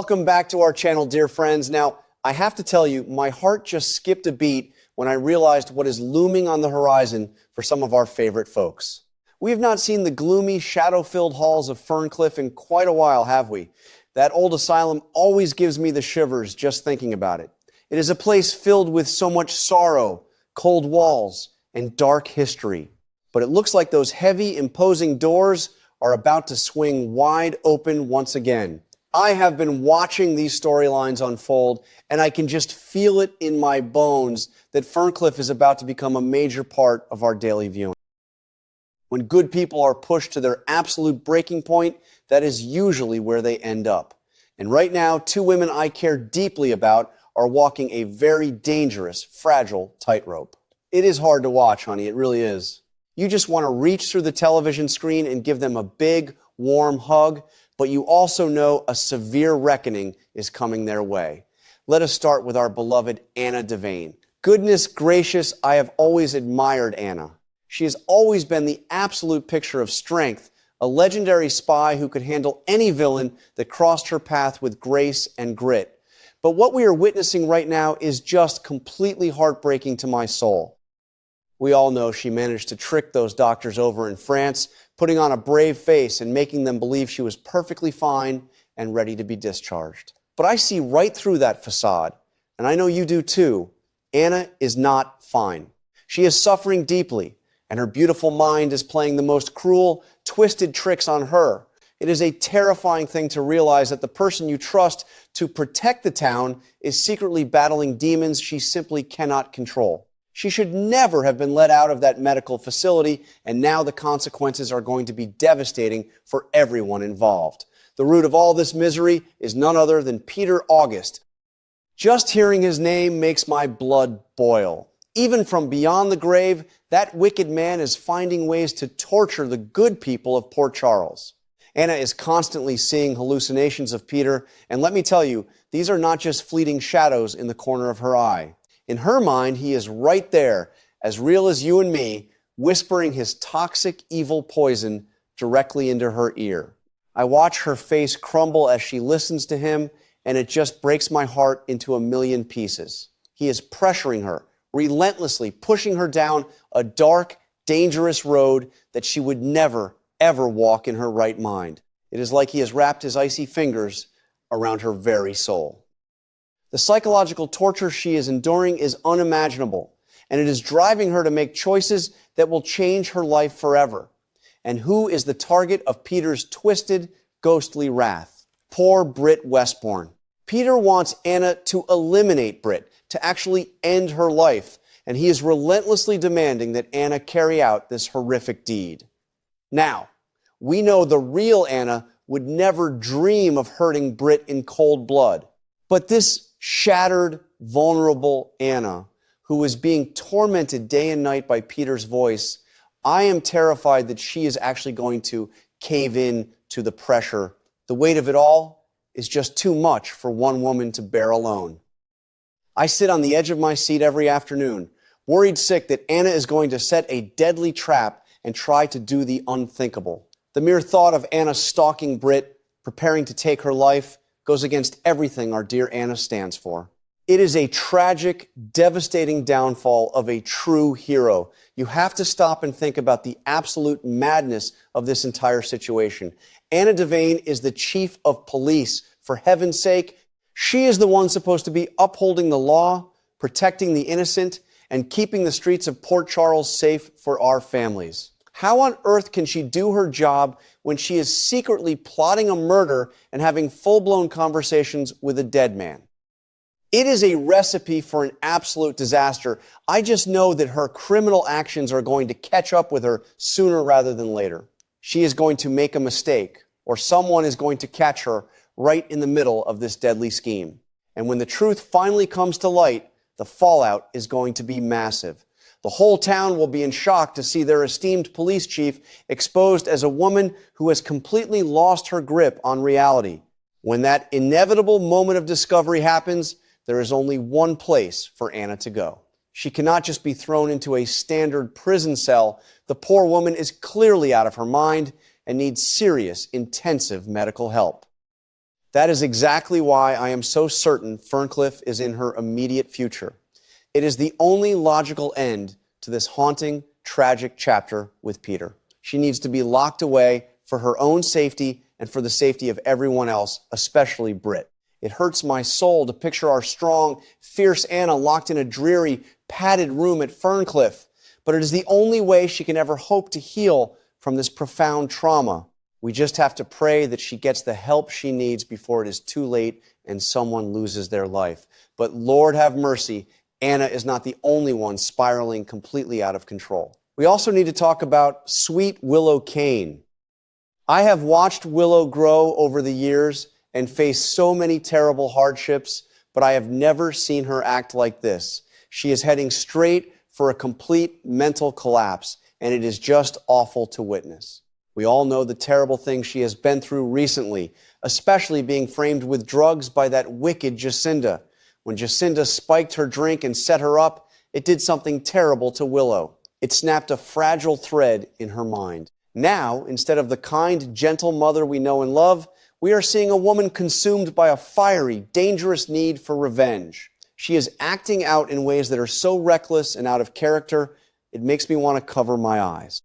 Welcome back to our channel, dear friends. Now, I have to tell you, my heart just skipped a beat when I realized what is looming on the horizon for some of our favorite folks. We have not seen the gloomy, shadow-filled halls of Ferncliff in quite a while, have we? That old asylum always gives me the shivers just thinking about it. It is a place filled with so much sorrow, cold walls, and dark history. But it looks like those heavy, imposing doors are about to swing wide open once again. I have been watching these storylines unfold, and I can just feel it in my bones that Ferncliff is about to become a major part of our daily viewing. When good people are pushed to their absolute breaking point, that is usually where they end up. And right now, two women I care deeply about are walking a very dangerous, fragile tightrope. It is hard to watch, honey, it really is. You just want to reach through the television screen and give them a big, warm hug, but you also know a severe reckoning is coming their way. Let us start with our beloved Anna Devane. Goodness gracious, I have always admired Anna. She has always been the absolute picture of strength, a legendary spy who could handle any villain that crossed her path with grace and grit. But what we are witnessing right now is just completely heartbreaking to my soul. We all know she managed to trick those doctors over in France, putting on a brave face and making them believe she was perfectly fine and ready to be discharged. But I see right through that facade, and I know you do too. Anna is not fine. She is suffering deeply, and her beautiful mind is playing the most cruel, twisted tricks on her. It is a terrifying thing to realize that the person you trust to protect the town is secretly battling demons she simply cannot control. She should never have been let out of that medical facility, and now the consequences are going to be devastating for everyone involved. The root of all this misery is none other than Peter August. Just hearing his name makes my blood boil. Even from beyond the grave, that wicked man is finding ways to torture the good people of Port Charles. Anna is constantly seeing hallucinations of Peter, and let me tell you, these are not just fleeting shadows in the corner of her eye. In her mind, he is right there, as real as you and me, whispering his toxic, evil poison directly into her ear. I watch her face crumble as she listens to him, and it just breaks my heart into a million pieces. He is pressuring her, relentlessly pushing her down a dark, dangerous road that she would never, ever walk in her right mind. It is like he has wrapped his icy fingers around her very soul. The psychological torture she is enduring is unimaginable, and it is driving her to make choices that will change her life forever. And who is the target of Peter's twisted, ghostly wrath? Poor Britt Westbourne. Peter wants Anna to eliminate Britt, to actually end her life, and he is relentlessly demanding that Anna carry out this horrific deed. Now, we know the real Anna would never dream of hurting Britt in cold blood, but this shattered, vulnerable Anna, who is being tormented day and night by Peter's voice, I am terrified that she is actually going to cave in to the pressure. The weight of it all is just too much for one woman to bear alone. I sit on the edge of my seat every afternoon, worried sick that Anna is going to set a deadly trap and try to do the unthinkable. The mere thought of Anna stalking Britt, preparing to take her life, goes against everything our dear Anna stands for. It is a tragic, devastating downfall of a true hero. You have to stop and think about the absolute madness of this entire situation. Anna Devane is the chief of police. For heaven's sake, she is the one supposed to be upholding the law, protecting the innocent, and keeping the streets of Port Charles safe for our families. How on earth can she do her job when she is secretly plotting a murder and having full-blown conversations with a dead man? It is a recipe for an absolute disaster. I just know that her criminal actions are going to catch up with her sooner rather than later. She is going to make a mistake, or someone is going to catch her right in the middle of this deadly scheme. And when the truth finally comes to light, the fallout is going to be massive. The whole town will be in shock to see their esteemed police chief exposed as a woman who has completely lost her grip on reality. When that inevitable moment of discovery happens, there is only one place for Anna to go. She cannot just be thrown into a standard prison cell. The poor woman is clearly out of her mind and needs serious, intensive medical help. That is exactly why I am so certain Ferncliff is in her immediate future. It is the only logical end to this haunting, tragic chapter with Peter. She needs to be locked away for her own safety and for the safety of everyone else, especially Britt. It hurts my soul to picture our strong, fierce Anna locked in a dreary, padded room at Ferncliff, but it is the only way she can ever hope to heal from this profound trauma. We just have to pray that she gets the help she needs before it is too late and someone loses their life. But Lord have mercy, Anna is not the only one spiraling completely out of control. We also need to talk about sweet Willow Kane. I have watched Willow grow over the years and face so many terrible hardships, but I have never seen her act like this. She is heading straight for a complete mental collapse, and it is just awful to witness. We all know the terrible things she has been through recently, especially being framed with drugs by that wicked Jacinda. When Jacinda spiked her drink and set her up, it did something terrible to Willow. It snapped a fragile thread in her mind. Now, instead of the kind, gentle mother we know and love, we are seeing a woman consumed by a fiery, dangerous need for revenge. She is acting out in ways that are so reckless and out of character, it makes me want to cover my eyes.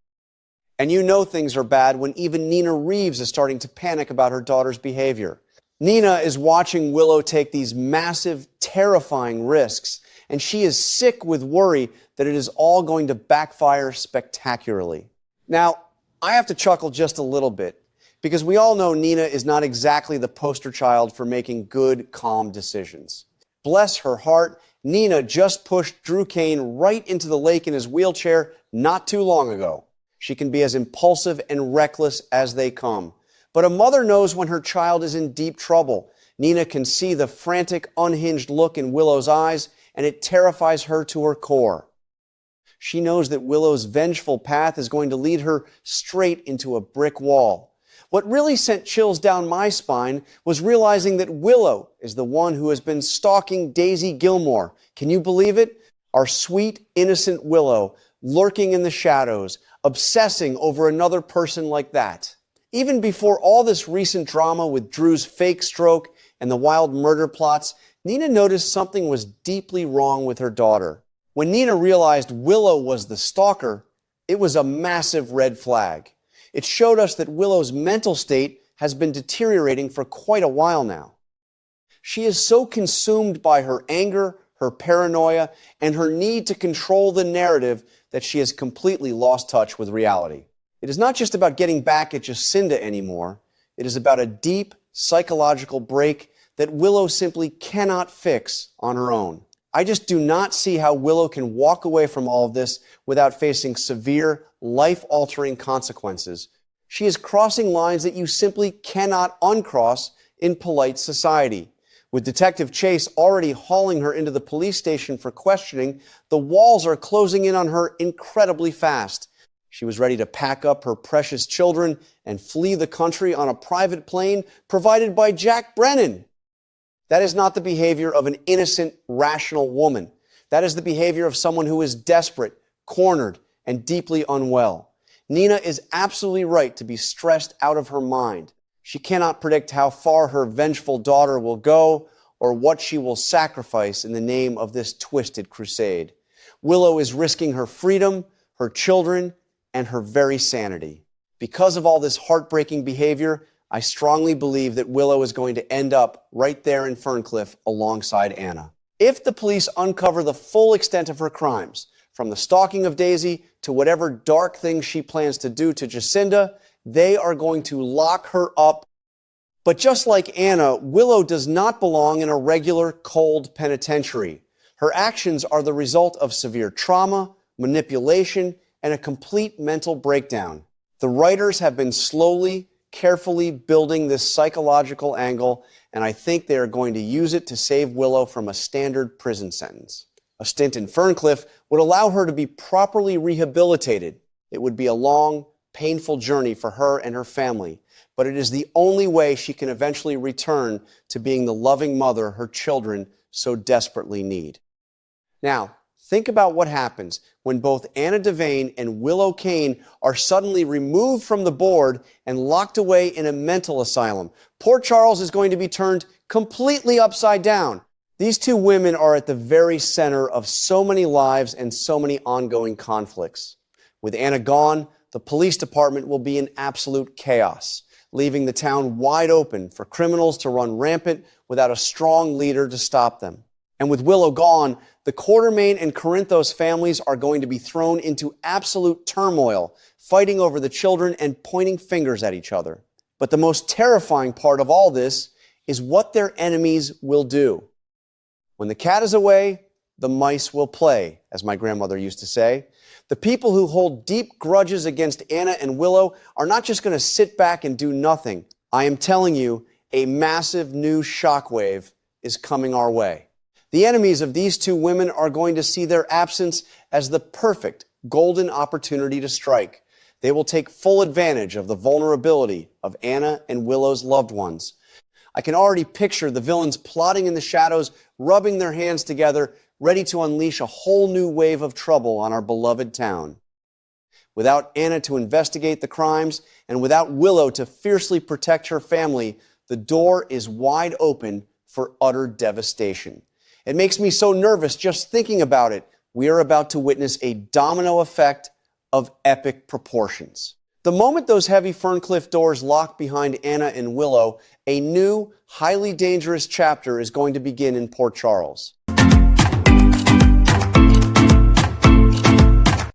And you know things are bad when even Nina Reeves is starting to panic about her daughter's behavior. Nina is watching Willow take these massive, terrifying risks, and she is sick with worry that it is all going to backfire spectacularly. Now, I have to chuckle just a little bit, because we all know Nina is not exactly the poster child for making good, calm decisions. Bless her heart, Nina just pushed Drew Kane right into the lake in his wheelchair not too long ago. She can be as impulsive and reckless as they come. But a mother knows when her child is in deep trouble. Nina can see the frantic, unhinged look in Willow's eyes, and it terrifies her to her core. She knows that Willow's vengeful path is going to lead her straight into a brick wall. What really sent chills down my spine was realizing that Willow is the one who has been stalking Daisy Gilmore. Can you believe it? Our sweet, innocent Willow, lurking in the shadows, obsessing over another person like that. Even before all this recent drama with Drew's fake stroke and the wild murder plots, Nina noticed something was deeply wrong with her daughter. When Nina realized Willow was the stalker, it was a massive red flag. It showed us that Willow's mental state has been deteriorating for quite a while now. She is so consumed by her anger, her paranoia, and her need to control the narrative that she has completely lost touch with reality. It is not just about getting back at Jacinda anymore. It is about a deep psychological break that Willow simply cannot fix on her own. I just do not see how Willow can walk away from all of this without facing severe, life-altering consequences. She is crossing lines that you simply cannot uncross in polite society. With Detective Chase already hauling her into the police station for questioning, the walls are closing in on her incredibly fast. She was ready to pack up her precious children and flee the country on a private plane provided by Jack Brennan. That is not the behavior of an innocent, rational woman. That is the behavior of someone who is desperate, cornered, and deeply unwell. Nina is absolutely right to be stressed out of her mind. She cannot predict how far her vengeful daughter will go or what she will sacrifice in the name of this twisted crusade. Willow is risking her freedom, her children, and her very sanity. Because of all this heartbreaking behavior, I strongly believe that Willow is going to end up right there in Ferncliff alongside Anna. If the police uncover the full extent of her crimes, from the stalking of Daisy to whatever dark things she plans to do to Jacinda, they are going to lock her up. But just like Anna, Willow does not belong in a regular cold penitentiary. Her actions are the result of severe trauma, manipulation, and a complete mental breakdown. The writers have been slowly, carefully building this psychological angle, and I think they are going to use it to save Willow from a standard prison sentence. A stint in Ferncliff would allow her to be properly rehabilitated. It would be a long, painful journey for her and her family, but it is the only way she can eventually return to being the loving mother her children so desperately need. Now, Think about what happens when both Anna Devane and Willow Kane are suddenly removed from the board and locked away in a mental asylum. Port Charles is going to be turned completely upside down. These two women are at the very center of so many lives and so many ongoing conflicts. With Anna gone, the police department will be in absolute chaos, leaving the town wide open for criminals to run rampant without a strong leader to stop them. And with Willow gone, the Quartermain and Corinthos families are going to be thrown into absolute turmoil, fighting over the children and pointing fingers at each other. But the most terrifying part of all this is what their enemies will do. When the cat is away, the mice will play, as my grandmother used to say. The people who hold deep grudges against Anna and Willow are not just going to sit back and do nothing. I am telling you, a massive new shockwave is coming our way. The enemies of these two women are going to see their absence as the perfect golden opportunity to strike. They will take full advantage of the vulnerability of Anna and Willow's loved ones. I can already picture the villains plotting in the shadows, rubbing their hands together, ready to unleash a whole new wave of trouble on our beloved town. Without Anna to investigate the crimes and without Willow to fiercely protect her family, the door is wide open for utter devastation. It makes me so nervous just thinking about it. We are about to witness a domino effect of epic proportions. The moment those heavy Ferncliff doors lock behind Anna and Willow, a new, highly dangerous chapter is going to begin in Port Charles.